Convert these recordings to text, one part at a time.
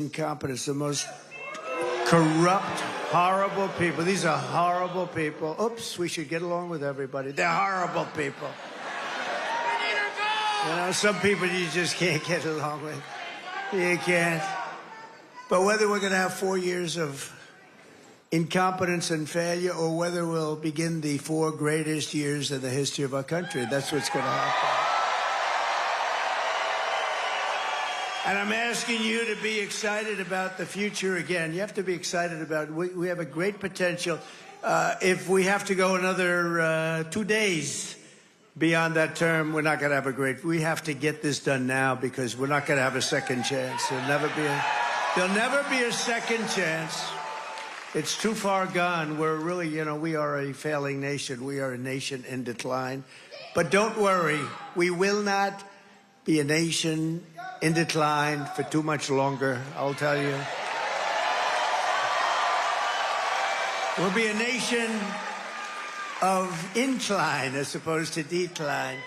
incompetence, the most corrupt, horrible people. These are horrible people. Oops, we should get along with everybody. They're horrible people. You know, some people you just can't get along with. You can't. But whether we're going to have 4 years of incompetence and failure or whether we'll begin the 4 greatest years in the history of our country, that's what's going to happen. And I'm asking you to be excited about the future again. You have to be excited about it. We have a great potential. If we have to go another 2 days beyond that term, we're not going to have a great... We have to get this done now because we're not going to have a second chance. There'll never be a second chance. It's too far gone. We're really, you know, we are a failing nation. We are a nation in decline. But don't worry. We will not be a nation in decline for too much longer, I'll tell you. We'll be a nation of incline as opposed to decline.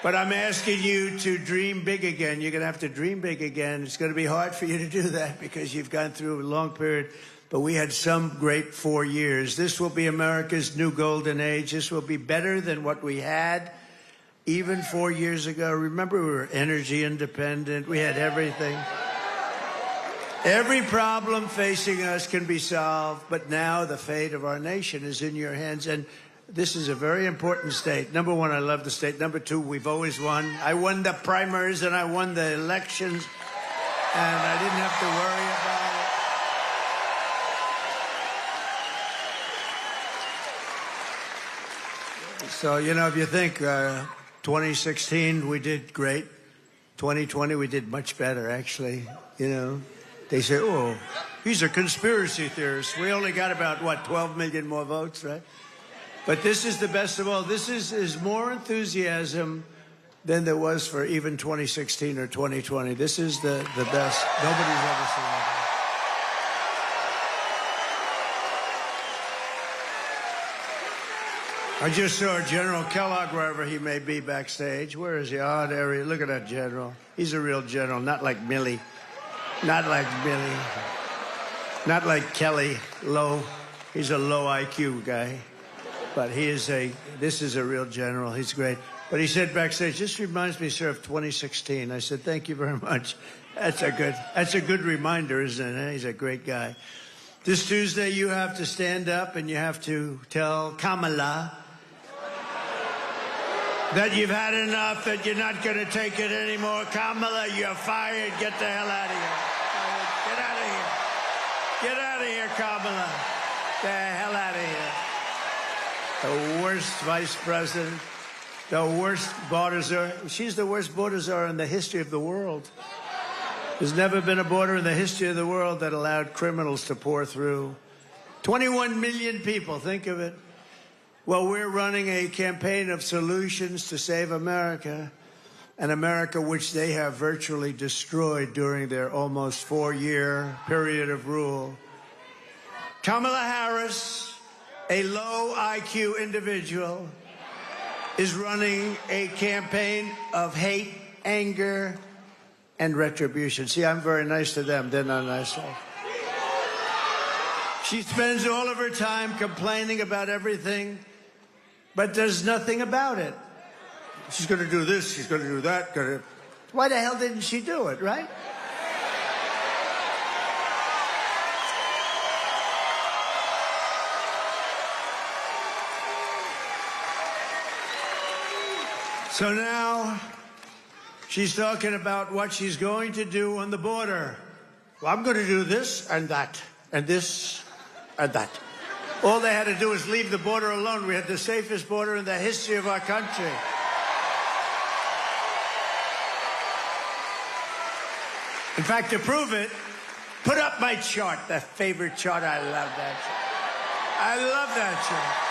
But I'm asking you to dream big again. You're going to have to dream big again. It's going to be hard for you to do that because you've gone through a long period. But we had some great 4 years. This will be America's new golden age. This will be better than what we had even 4 years ago. Remember, we were energy independent. We had everything. Every problem facing us can be solved, but now the fate of our nation is in your hands. And this is a very important state. Number one, I love the state. Number two, we've always won. I won the primaries and I won the elections, and I didn't have to worry about it. So, you know, if you think 2016, we did great. 2020, we did much better, actually. You know, they say, oh, he's a conspiracy theorist. We only got about, what, 12 million more votes, right? But this is the best of all. This is more enthusiasm than there was for even 2016 or 2020. This is the best. Nobody's ever seen it. I just saw General Kellogg, wherever he may be backstage. Where is he? Oh, there he is. Look at that general. He's a real general, not like Millie. Not like Millie. Not like Kelly, low. He's a low IQ guy. But this is a real general. He's great. But he said backstage, this reminds me, sir, of 2016. I said, thank you very much. That's a good reminder, isn't it? He's a great guy. This Tuesday, you have to stand up and you have to tell Kamala that you've had enough, that you're not going to take it anymore. Kamala, you're fired. Get the hell out of here. Get out of here. Get out of here, Kamala. Get the hell out of here. The worst vice president, the worst border czar. She's the worst border czar in the history of the world. There's never been a border in the history of the world that allowed criminals to pour through. 21 million people, think of it. Well, we're running a campaign of solutions to save America, an America which they have virtually destroyed during their almost 4-year period of rule. Kamala Harris, a low IQ individual, is running a campaign of hate, anger, and retribution. See, I'm very nice to them. They're not nice to me. She spends all of her time complaining about everything, but does nothing about it. She's going to do this, she's going to do that. Why the hell didn't she do it, right? So now she's talking about what she's going to do on the border. Well, I'm going to do this and that and this and that. All they had to do was leave the border alone. We had the safest border in the history of our country. In fact, to prove it, put up my chart, the favorite chart. I love that chart. I love that chart.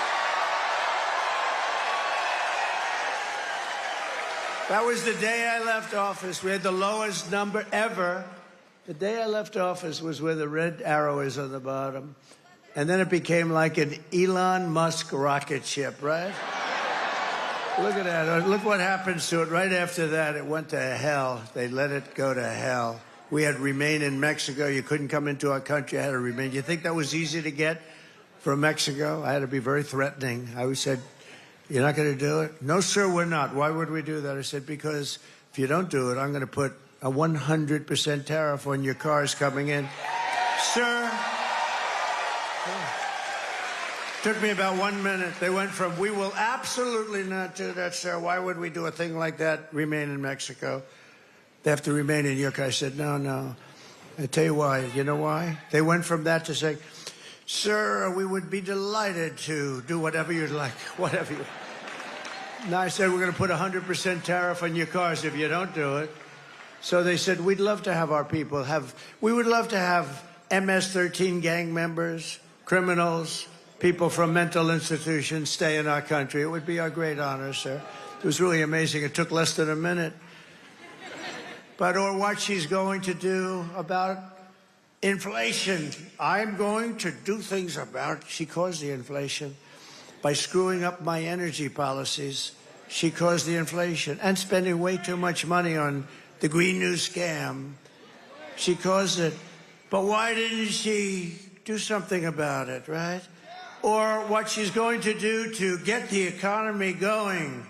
That was the day I left office. We had the lowest number ever. The day I left office was where the red arrow is on the bottom. And then it became like an Elon Musk rocket ship, right? Look at that. Look what happens to it. Right after that, it went to hell. They let it go to hell. We had remain in Mexico. You couldn't come into our country. I had to remain. You think that was easy to get from Mexico? I had to be very threatening. I said, you're not going to do it? No, sir, we're not. Why would we do that? I said, because if you don't do it, I'm going to put a 100% tariff on your cars coming in. Sir, took me about 1 minute. They went from, we will absolutely not do that, sir. Why would we do a thing like that? Remain in Mexico. They have to remain in your car. I said, no. I tell you why. You know why? They went from that to say, sir, we would be delighted to do whatever you'd like, whatever you. Now I said, we're going to put a 100% tariff on your cars if you don't do it. So they said, we'd love to have our people we would love to have MS-13 gang members, criminals, people from mental institutions stay in our country. It would be our great honor, sir. It was really amazing. It took less than a minute. But or what she's going to do about inflation. I'm going to do things about, she caused the inflation by screwing up my energy policies. She caused the inflation and spending way too much money on the Green New scam. She caused it. But why didn't she do something about it, right? Or what she's going to do to get the economy going.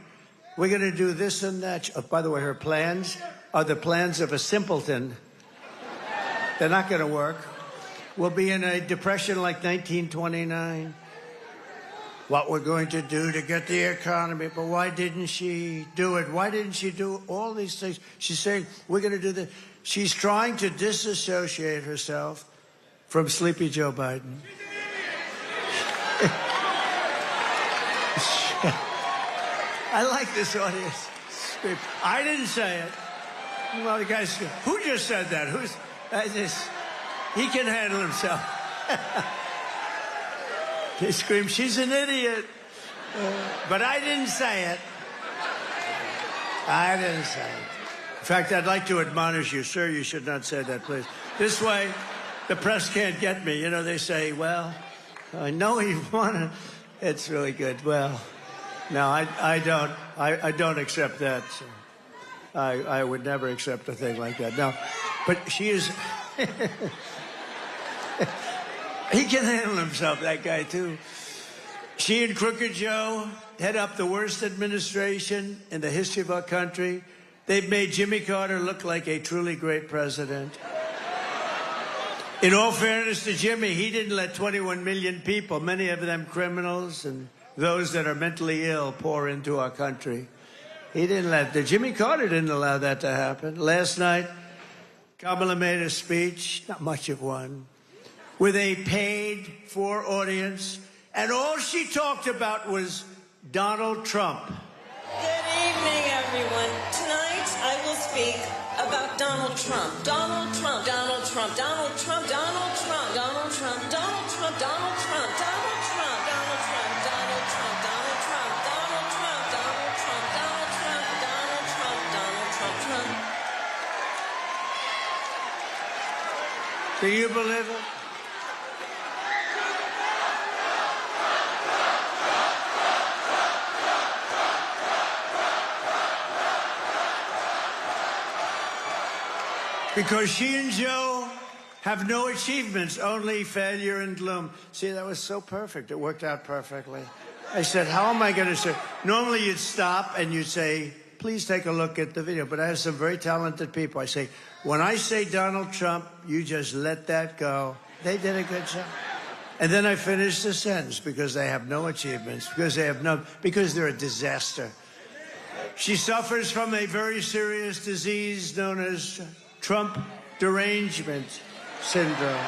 We're going to do this and that. Oh, by the way, her plans are the plans of a simpleton. They're not going to work. We'll be in a depression like 1929. What we're going to do to get the economy. But why didn't she do it? Why didn't she do all these things? She's saying, we're going to do this. She's trying to disassociate herself from Sleepy Joe Biden. I like this audience. I didn't say it. Well, the guys, who just said that? Who's this? He can handle himself. He screamed, she's an idiot. But I didn't say it. I didn't say it. In fact, I'd like to admonish you, sir, you should not say that, please. This way, the press can't get me. You know, they say, well, I know you want to. It's really good. Well, no, I don't accept that. So I would never accept a thing like that. No, but she is. He can handle himself, that guy, too. She and Crooked Joe head up the worst administration in the history of our country. They've made Jimmy Carter look like a truly great president. In all fairness to Jimmy, he didn't let 21 million people, many of them criminals and those that are mentally ill, pour into our country. He didn't let Jimmy Carter didn't allow that to happen. Last night, Kamala made a speech, not much of one, with a paid-for audience, and all she talked about was Donald Trump. Good evening, everyone. Tonight, I will speak about Donald Trump. Donald Trump, Donald Trump, Donald Trump, Donald Trump, Donald Trump, Donald Trump, Donald Trump, Donald Trump, Donald Trump, Donald Trump, Donald Trump, Donald Trump, Donald Trump, Donald Trump, Donald Trump, Donald Trump, Trump. Do you believe it? Because she and Joe have no achievements, only failure and gloom. See, that was so perfect. It worked out perfectly. I said, how am I going to say? Normally you'd stop and you'd say, please take a look at the video. But I have some very talented people. I say, when I say Donald Trump, you just let that go. They did a good job. And then I finished the sentence, because they have no achievements, because they're a disaster. She suffers from a very serious disease known as Trump derangement syndrome.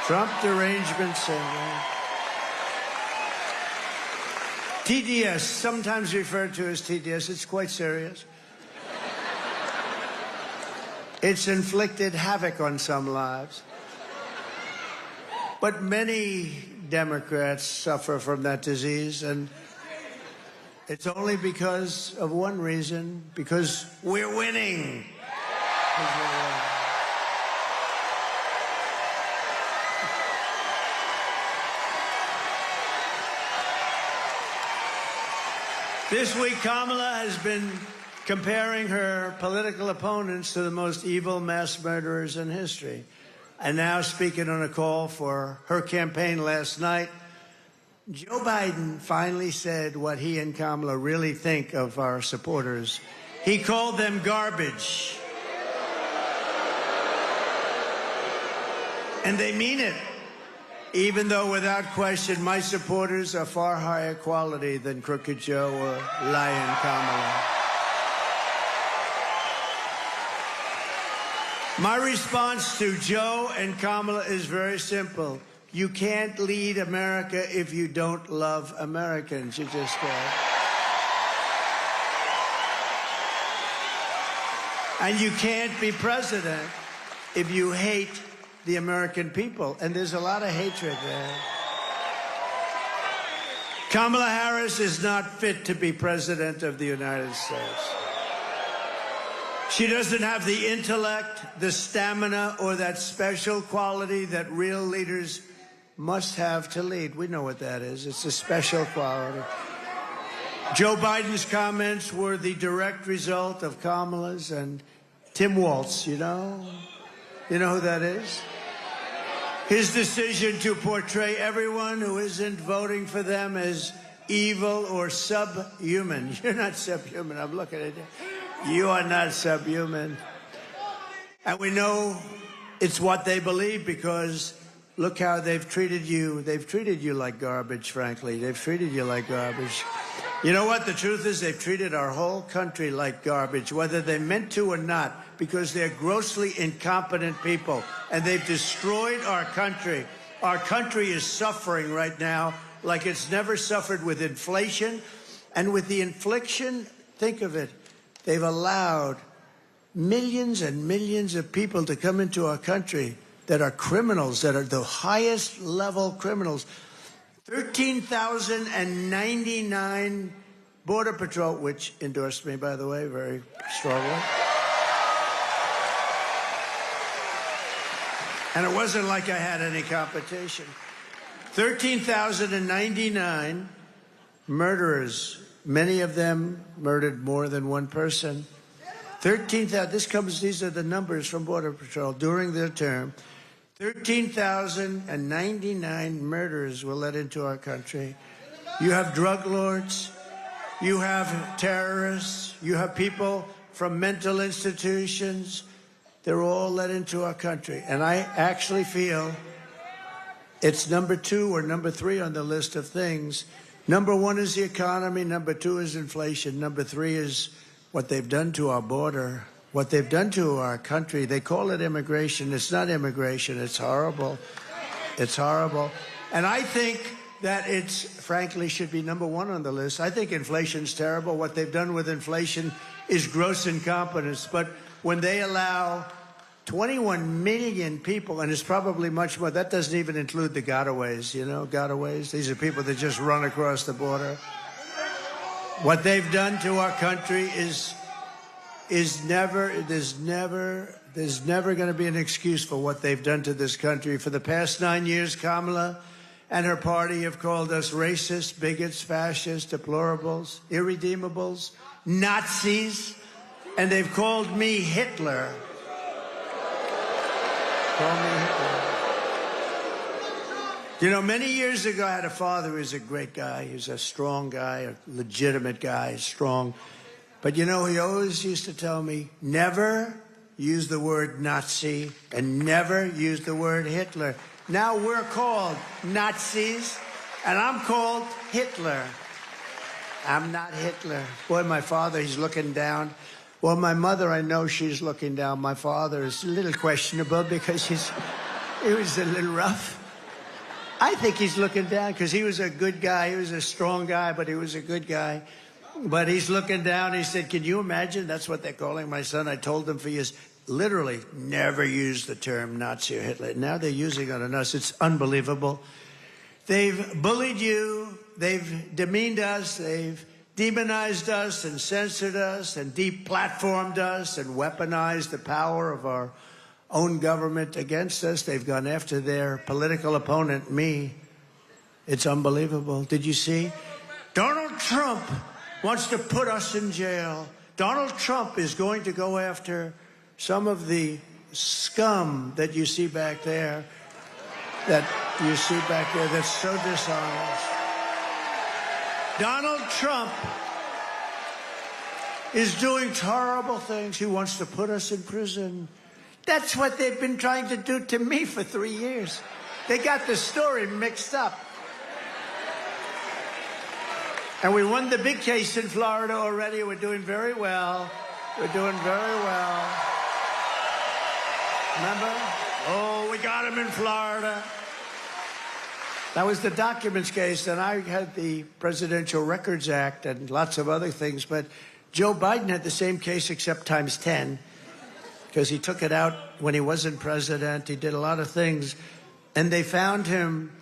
Trump derangement syndrome. TDS, sometimes referred to as TDS. It's quite serious. It's inflicted havoc on some lives. But many Democrats suffer from that disease, and it's only because of one reason, because we're winning. This week, Kamala has been comparing her political opponents to the most evil mass murderers in history. And now, speaking on a call for her campaign last night, Joe Biden finally said what he and Kamala really think of our supporters. He called them garbage. And they mean it, even though, without question, my supporters are far higher quality than Crooked Joe or Lying Kamala. My response to Joe and Kamala is very simple. You can't lead America if you don't love Americans. You just can't. And you can't be president if you hate the American people. And there's a lot of hatred there. Kamala Harris is not fit to be president of the United States. She doesn't have the intellect, the stamina, or that special quality that real leaders must have to lead. We know what that is. It's a special quality. Joe Biden's comments were the direct result of Kamala's and Tim Walz, you know? You know who that is? His decision to portray everyone who isn't voting for them as evil or subhuman. You're not subhuman. I'm looking at you. You are not subhuman. And we know it's what they believe because look how they've treated you. They've treated you like garbage, frankly. They've treated you like garbage. You know what? The truth is they've treated our whole country like garbage, whether they meant to or not, because they're grossly incompetent people. And they've destroyed our country. Our country is suffering right now like it's never suffered with inflation. And with the infliction, think of it, they've allowed millions and millions of people to come into our country that are criminals, that are the highest level criminals. 13,099 Border Patrol, which endorsed me, by the way, very strongly. And it wasn't like I had any competition. 13,099 murderers, many of them murdered more than one person. 13,000, these are the numbers from Border Patrol during their term. 13,099 murders were let into our country. You have drug lords, you have terrorists, you have people from mental institutions. They're all let into our country. And I actually feel it's number 2 or number 3 on the list of things. Number 1 is the economy. Number 2 is inflation. Number 3 is what they've done to our border, what they've done to our country. They call it immigration. It's not immigration. It's horrible. It's horrible. And I think that it's, frankly, should be number 1 on the list. I think inflation's terrible. What they've done with inflation is gross incompetence. But when they allow 21 million people, and it's probably much more, that doesn't even include the gotaways, you know, gotaways. These are people that just run across the border. What they've done to our country there's never going to be an excuse for what they've done to this country. For the past 9 years, Kamala and her party have called us racist, bigots, fascists, deplorables, irredeemables, Nazis, and they've called me Hitler. Call me Hitler. You know, many years ago, I had a father who was a great guy. He was a strong guy, a legitimate guy, strong. But, you know, he always used to tell me, never use the word Nazi and never use the word Hitler. Now we're called Nazis, and I'm called Hitler. I'm not Hitler. Boy, my father, he's looking down. Well, my mother, I know she's looking down. My father is a little questionable because he was a little rough. I think he's looking down because he was a good guy. He was a strong guy, but he was a good guy. But he's looking down. He said, can you imagine? That's what they're calling my son. I told them for years, literally, never use the term Nazi or Hitler. Now they're using it on us. It's unbelievable. They've bullied you. They've demeaned us. They've demonized us and censored us and deplatformed us and weaponized the power of our own government against us. They've gone after their political opponent, me. It's unbelievable. Did you see? Donald Trump wants to put us in jail. Donald Trump is going to go after some of the scum that you see back there, that's so dishonest. Donald Trump is doing horrible things. He wants to put us in prison. That's what they've been trying to do to me for 3 years. They got the story mixed up. And we won the big case in Florida already. We're doing very well. We're doing very well. Remember? Oh, we got him in Florida. That was the documents case, and I had the Presidential Records Act and lots of other things, but Joe Biden had the same case except times 10, because he took it out when he wasn't president. He did a lot of things, and they found him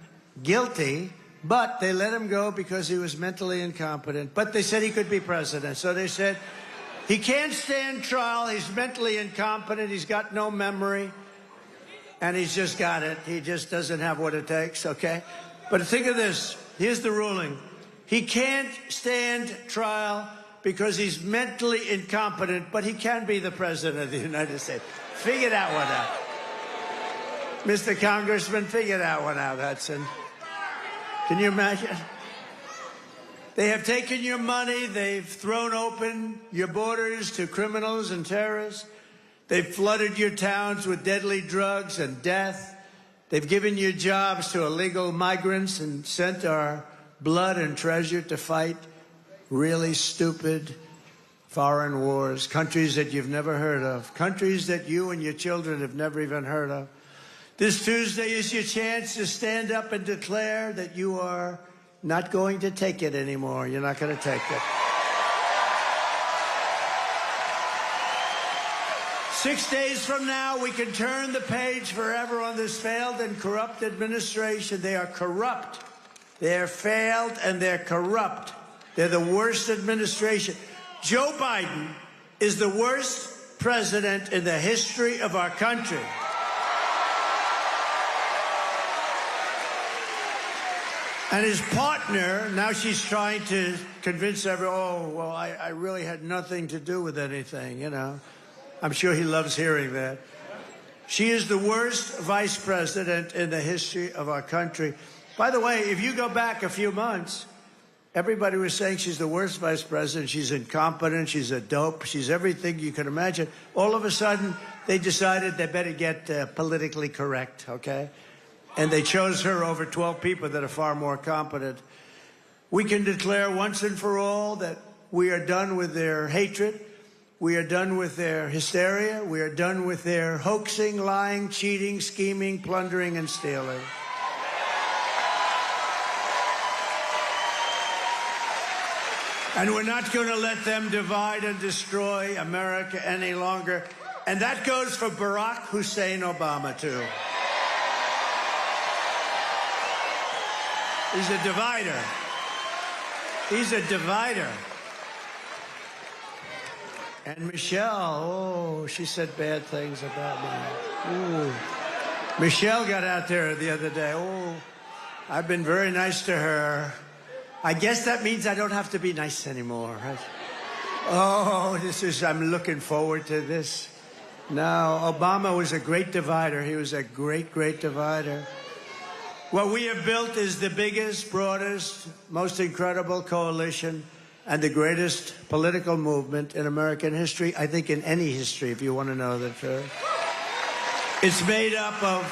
guilty, but they let him go because he was mentally incompetent. But they said he could be president. So they said, he can't stand trial. He's mentally incompetent. He's got no memory. And he's just got it. He just doesn't have what it takes, okay? But think of this. Here's the ruling. He can't stand trial because he's mentally incompetent, but he can be the president of the United States. Figure that one out. Mr. Congressman, figure that one out, Hudson. Can you imagine? They have taken your money. They've thrown open your borders to criminals and terrorists. They've flooded your towns with deadly drugs and death. They've given you jobs to illegal migrants and sent our blood and treasure to fight really stupid foreign wars, countries that you've never heard of, countries that you and your children have never even heard of. This Tuesday is your chance to stand up and declare that you are not going to take it anymore. You're not going to take it. 6 days from now, we can turn the page forever on this failed and corrupt administration. They are corrupt. They are failed and they're corrupt. They're the worst administration. Joe Biden is the worst president in the history of our country. And his partner, now she's trying to convince everyone, oh, well, I really had nothing to do with anything, you know. I'm sure he loves hearing that. She is the worst vice president in the history of our country. By the way, if you go back a few months, everybody was saying she's the worst vice president. She's incompetent. She's a dope. She's everything you can imagine. All of a sudden, they decided they better get politically correct, okay? And they chose her over 12 people that are far more competent. We can declare once and for all that we are done with their hatred. We are done with their hysteria. We are done with their hoaxing, lying, cheating, scheming, plundering, and stealing. And we're not going to let them divide and destroy America any longer. And that goes for Barack Hussein Obama, too. He's a divider. He's a divider. And Michelle, oh, she said bad things about me. Ooh. Michelle got out there the other day. Oh, I've been very nice to her. I guess that means I don't have to be nice anymore, right? Oh, I'm looking forward to this. No, Obama was a great divider. He was a great, great divider. What we have built is the biggest, broadest, most incredible coalition and the greatest political movement in American history, I think in any history, if you want to know the truth. It's made up of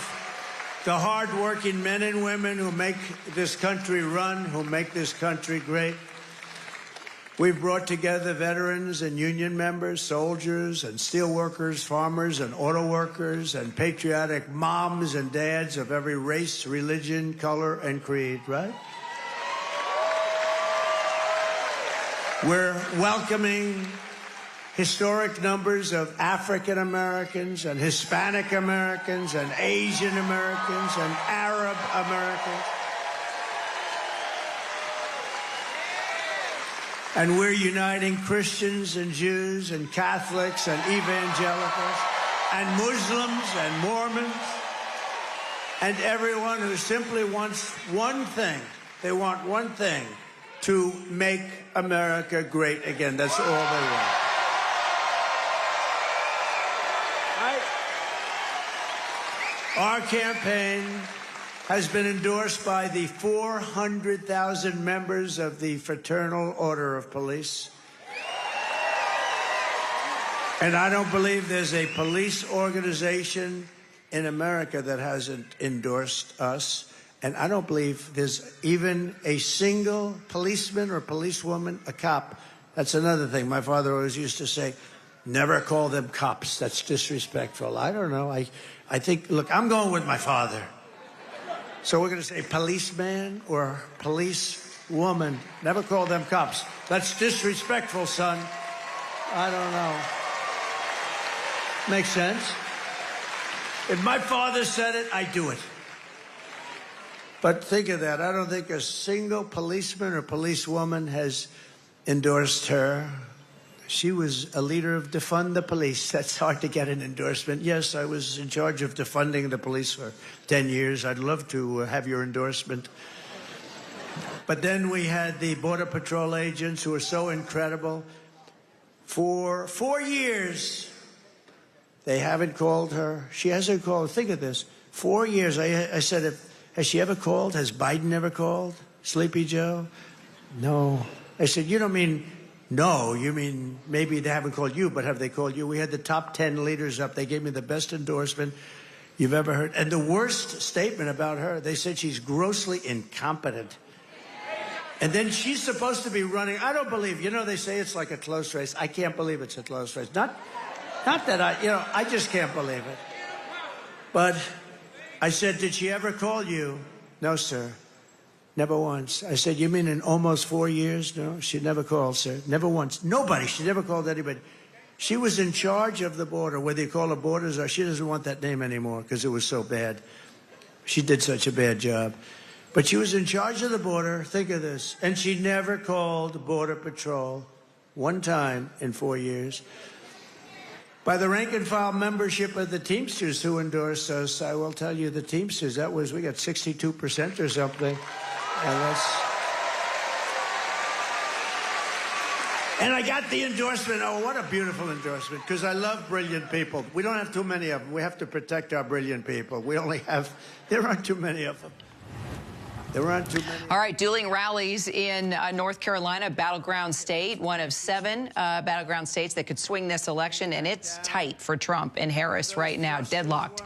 the hard-working men and women who make this country run, who make this country great. We've brought together veterans and union members, soldiers and steel workers, farmers and auto workers, and patriotic moms and dads of every race, religion, color, and creed, right? We're welcoming historic numbers of African Americans and Hispanic Americans and Asian Americans and Arab Americans. And we're uniting Christians and Jews and Catholics and evangelicals and Muslims and Mormons and everyone who simply wants one thing. They want one thing: to make America great again. That's all they want. Our campaign has been endorsed by the 400,000 members of the Fraternal Order of Police. And I don't believe there's a police organization in America that hasn't endorsed us. And I don't believe there's even a single policeman or policewoman, a cop. That's another thing. My father always used to say, never call them cops. That's disrespectful. I don't know. I think, look, I'm going with my father. So we're going to say policeman or policewoman. Never call them cops. That's disrespectful, son. I don't know. Makes sense? If my father said it, I do it. But think of that. I don't think a single policeman or policewoman has endorsed her. She was a leader of Defund the Police. That's hard to get an endorsement. Yes, I was in charge of defunding the police for 10 years. I'd love to have your endorsement. But then we had the Border Patrol agents who were so incredible. For 4 years, they haven't called her. She hasn't called. Think of this. 4 years. I said, has she ever called? Has Biden ever called? Sleepy Joe? No. I said, you don't mean no. You mean maybe they haven't called you, but have they called you? We had the top 10 leaders up. They gave me the best endorsement you've ever heard. And the worst statement about her, they said she's grossly incompetent. And then she's supposed to be running. I don't believe, they say it's like a close race. I can't believe it's a close race. Not that I just can't believe it. But I said, did she ever call you? No, sir. Never once. I said, you mean in almost 4 years? No, she never called, sir. Never once. Nobody. She never called anybody. She was in charge of the border, whether you call her borders or she doesn't want that name anymore because it was so bad. She did such a bad job. But she was in charge of the border. Think of this. And she never called Border Patrol one time in 4 years. By the rank and file membership of the Teamsters who endorsed us, I will tell you the Teamsters, we got 62% or something. And I got the endorsement. Oh, what a beautiful endorsement, because I love brilliant people. We don't have too many of them. We have to protect our brilliant people. There aren't too many of them. There aren't too many. All right, dueling rallies in North Carolina, battleground state, one of 7 battleground states that could swing this election, and it's tight for Trump and Harris right now, deadlocked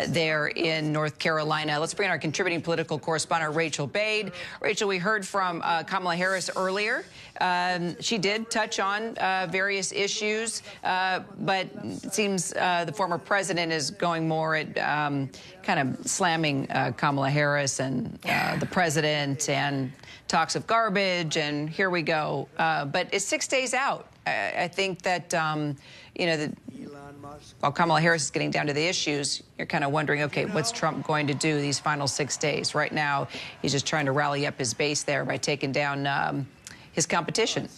there in North Carolina. Let's bring in our contributing political correspondent, Rachel Bade. Rachel, we heard from Kamala Harris earlier. She did touch on various issues, but it seems the former president is going more at kind of slamming Kamala Harris and the president and talks of garbage, and here we go. But it's 6 days out. I think that, while Kamala Harris is getting down to the issues, you're kind of wondering, okay, what's Trump going to do these final 6 days? Right now, he's just trying to rally up his base there by taking down his competition.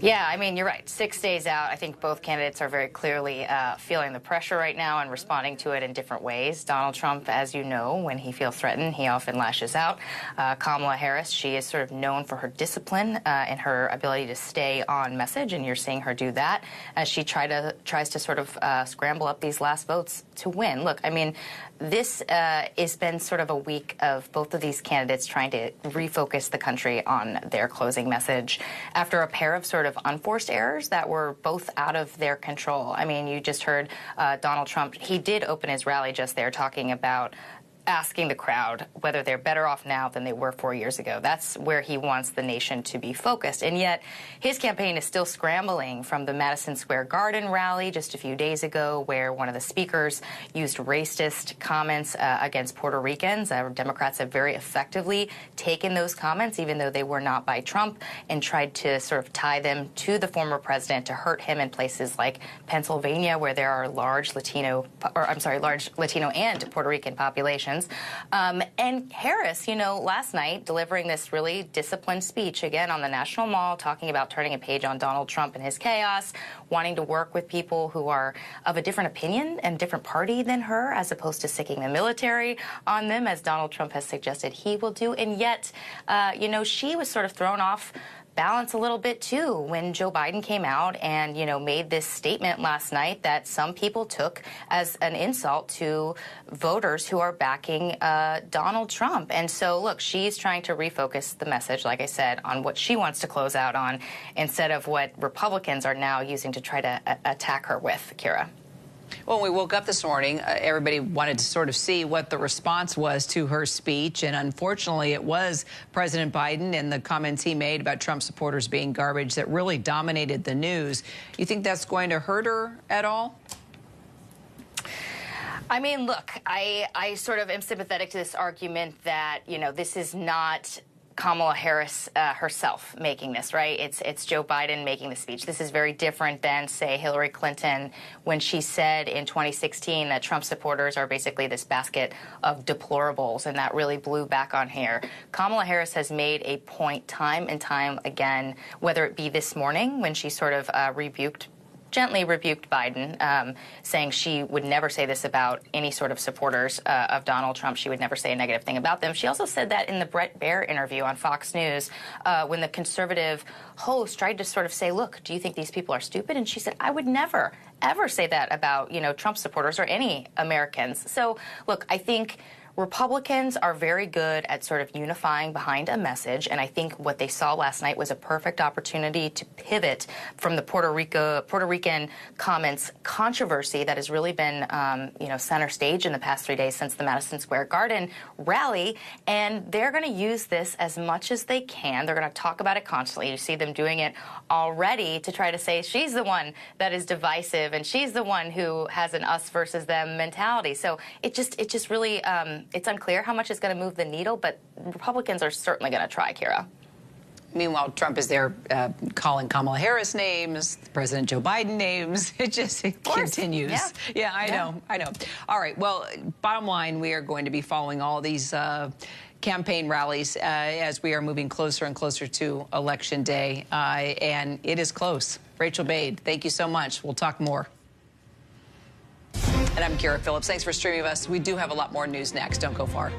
Yeah, I mean, you're right. 6 days out, I think both candidates are very clearly feeling the pressure right now and responding to it in different ways. Donald Trump, as you know, when he feels threatened, he often lashes out. Kamala Harris, she is sort of known for her discipline and her ability to stay on message, and you're seeing her do that as she tries to sort of scramble up these last votes to win. Look, I mean, this has been sort of a week of both of these candidates trying to refocus the country on their closing message after a pair of sort of unforced errors that were both out of their control. I mean, you just heard Donald Trump. He did open his rally just there talking about asking the crowd whether they're better off now than they were 4 years ago. That's where he wants the nation to be focused. And yet his campaign is still scrambling from the Madison Square Garden rally just a few days ago, where one of the speakers used racist comments against Puerto Ricans. Democrats have very effectively taken those comments, even though they were not by Trump, and tried to sort of tie them to the former president to hurt him in places like Pennsylvania, where there are large Latino and Puerto Rican populations. And Harris, last night delivering this really disciplined speech again on the National Mall, talking about turning a page on Donald Trump and his chaos, wanting to work with people who are of a different opinion and different party than her, as opposed to sicking the military on them, as Donald Trump has suggested he will do. And yet, she was sort of thrown off balance a little bit too when Joe Biden came out and, you know, made this statement last night that some people took as an insult to voters who are backing Donald Trump. And so, look, she's trying to refocus the message, like I said, on what she wants to close out on instead of what Republicans are now using to try to attack her with, Kira. Well, when we woke up this morning, everybody wanted to sort of see what the response was to her speech. And unfortunately, it was President Biden and the comments he made about Trump supporters being garbage that really dominated the news. You think that's going to hurt her at all? I mean, look, I sort of am sympathetic to this argument that, you know, this is not Kamala Harris herself making this, right? It's Joe Biden making the speech. This is very different than, say, Hillary Clinton when she said in 2016 that Trump supporters are basically this basket of deplorables, and that really blew back on her. Kamala Harris has made a point time and time again, whether it be this morning when she sort of gently rebuked Biden, saying she would never say this about any sort of supporters of Donald Trump. She would never say a negative thing about them. She also said that in the Bret Baier interview on Fox News when the conservative host tried to sort of say, look, do you think these people are stupid? And she said, I would never, ever say that about, you know, Trump supporters or any Americans. So, look, I think Republicans are very good at sort of unifying behind a message, and I think what they saw last night was a perfect opportunity to pivot from the Puerto Rican comments controversy that has really been, you know, center stage in the past 3 days since the Madison Square Garden rally, and they're going to use this as much as they can. They're going to talk about it constantly. You see them doing it already to try to say she's the one that is divisive and she's the one who has an us versus them mentality. So it just really it's unclear how much is going to move the needle, but Republicans are certainly going to try, Kira. Meanwhile, Trump is there calling Kamala Harris names, President Joe Biden names. It continues. Yeah, I know. All right. Well, bottom line, we are going to be following all these campaign rallies as we are moving closer and closer to Election Day. And it is close. Rachel Bade, thank you so much. We'll talk more. And I'm Kira Phillips. Thanks for streaming with us. We do have a lot more news next. Don't go far.